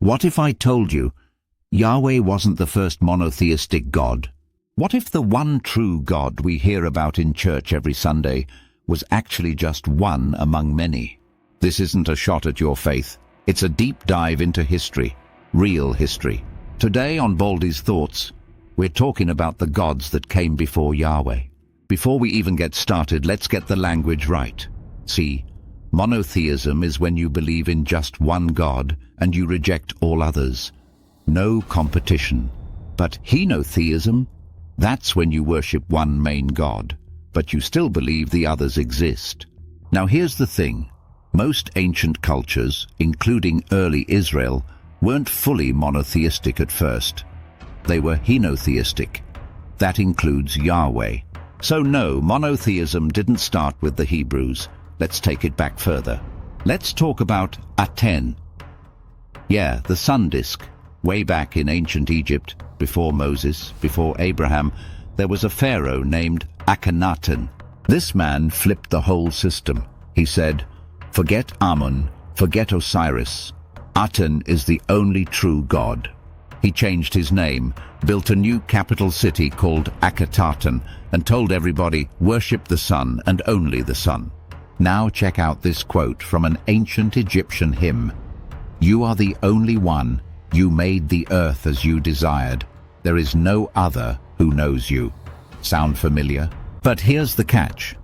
What if I told you Yahweh wasn't the first monotheistic God? What if the one true God we hear about in church every Sunday was actually just one among many? This isn't a shot at your faith. It's a deep dive into history, real history. Today on Baldy's Thoughts, we're talking about the gods that came before Yahweh. Before we even get started, let's get the language right. See, monotheism is when you believe in just one God and you reject all others. No competition. But henotheism, that's when you worship one main God, but you still believe the others exist. Now here's the thing. Most ancient cultures, including early Israel, weren't fully monotheistic at first. They were henotheistic. That includes Yahweh. So no, monotheism didn't start with the Hebrews. Let's take it back further. Let's talk about Aten. Yeah, the sun disk. Way back in ancient Egypt, before Moses, before Abraham, there was a pharaoh named Akhenaten. This man flipped the whole system. He said, "Forget Amun, forget Osiris. Aten is the only true God." He changed his name, built a new capital city called Akhetaten, and told everybody, worship the sun and only the sun. Now check out this quote from an ancient Egyptian hymn. "You are the only one. You made the earth as you desired. There is no other who knows you." Sound familiar? But here's the catch.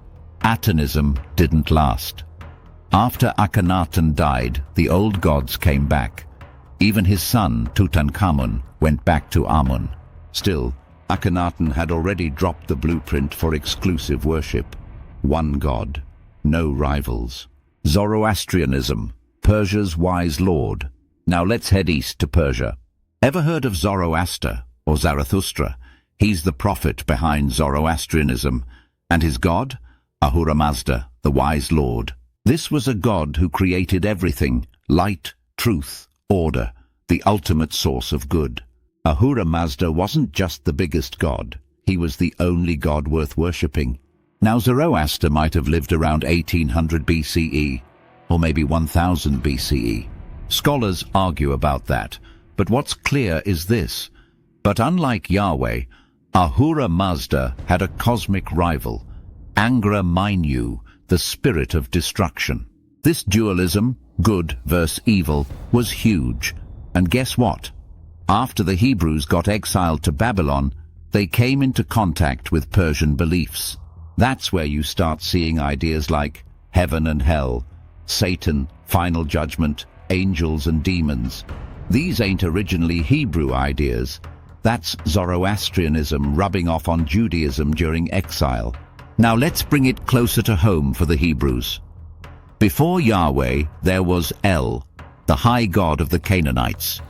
Atenism didn't last. After Akhenaten died, the old gods came back. Even his son, Tutankhamun, went back to Amun. Still, Akhenaten had already dropped the blueprint for exclusive worship. One God, no rivals. Zoroastrianism, Persia's wise lord. Now let's head east to Persia. Ever heard of Zoroaster or Zarathustra? He's the prophet behind Zoroastrianism, and his god? Ahura Mazda, the wise lord. This was a god who created everything, light, truth, order, the ultimate source of good. Ahura Mazda wasn't just the biggest god, he was the only god worth worshipping. Now Zoroaster might have lived around 1800 BCE, or maybe 1000 BCE. Scholars argue about that, but what's clear is this. But unlike Yahweh, Ahura Mazda had a cosmic rival, Angra Mainyu, the spirit of destruction. This dualism, good versus evil, was huge. And guess what? After the Hebrews got exiled to Babylon, they came into contact with Persian beliefs. That's where you start seeing ideas like heaven and hell, Satan, final judgment, angels and demons. These ain't originally Hebrew ideas. That's Zoroastrianism rubbing off on Judaism during exile. Now let's bring it closer to home for the Hebrews. Before Yahweh, there was El, the high god of the Canaanites.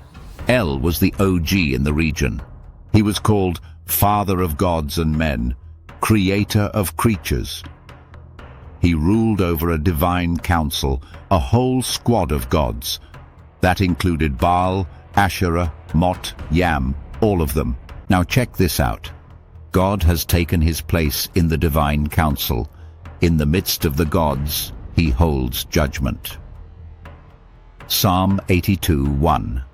El was the OG in the region. He was called Father of gods and men, Creator of creatures. He ruled over a divine council, a whole squad of gods. That included Baal, Asherah, Mot, Yam, all of them. Now check this out. God has taken his place in the divine council. In the midst of the gods, he holds judgment. Psalm 82:1.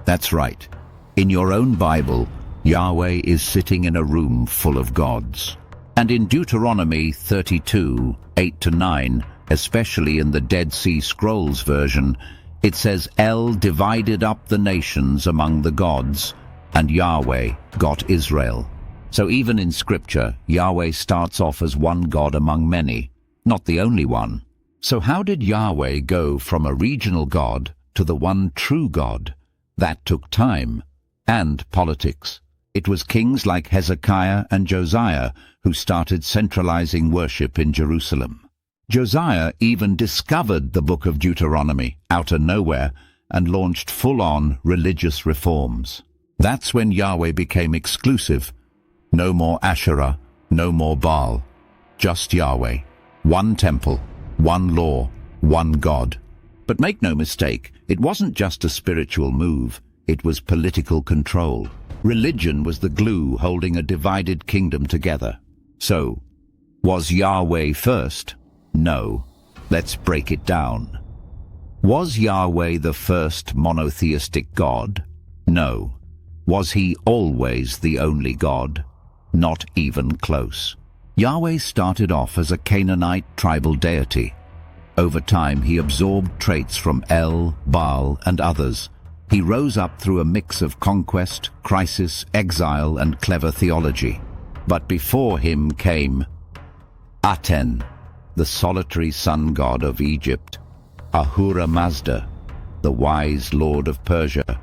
That's right. In your own Bible, Yahweh is sitting in a room full of gods. And in Deuteronomy 32:8-9, especially in the Dead Sea Scrolls version, it says El divided up the nations among the gods, and Yahweh got Israel. So even in Scripture, Yahweh starts off as one God among many, not the only one. So how did Yahweh go from a regional God to the one true God? That took time and politics. It was kings like Hezekiah and Josiah who started centralizing worship in Jerusalem. Josiah even discovered the book of Deuteronomy out of nowhere and launched full-on religious reforms. That's when Yahweh became exclusive. No more Asherah, no more Baal. Just Yahweh. One temple, one law, one God. But make no mistake, it wasn't just a spiritual move, it was political control. Religion was the glue holding a divided kingdom together. So, was Yahweh first? No. Let's break it down. Was Yahweh the first monotheistic God? No. Was he always the only God? Not even close. Yahweh started off as a Canaanite tribal deity. Over time, he absorbed traits from El, Baal, and others. He rose up through a mix of conquest, crisis, exile, and clever theology. But before him came Aten, the solitary sun god of Egypt, Ahura Mazda, the wise lord of Persia,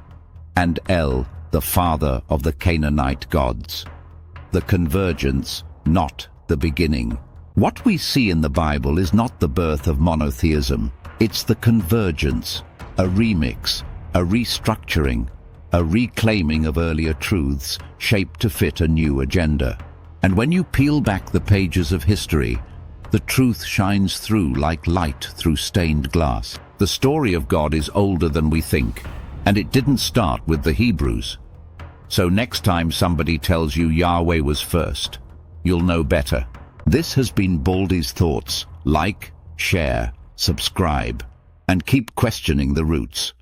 and El, the father of the Canaanite gods. The convergence, not the beginning. What we see in the Bible is not the birth of monotheism. It's the convergence, a remix, a restructuring, a reclaiming of earlier truths shaped to fit a new agenda. And when you peel back the pages of history, the truth shines through like light through stained glass. The story of God is older than we think, and it didn't start with the Hebrews. So next time somebody tells you Yahweh was first, you'll know better. This has been Baldy's Thoughts. Like, share, subscribe, and keep questioning the roots.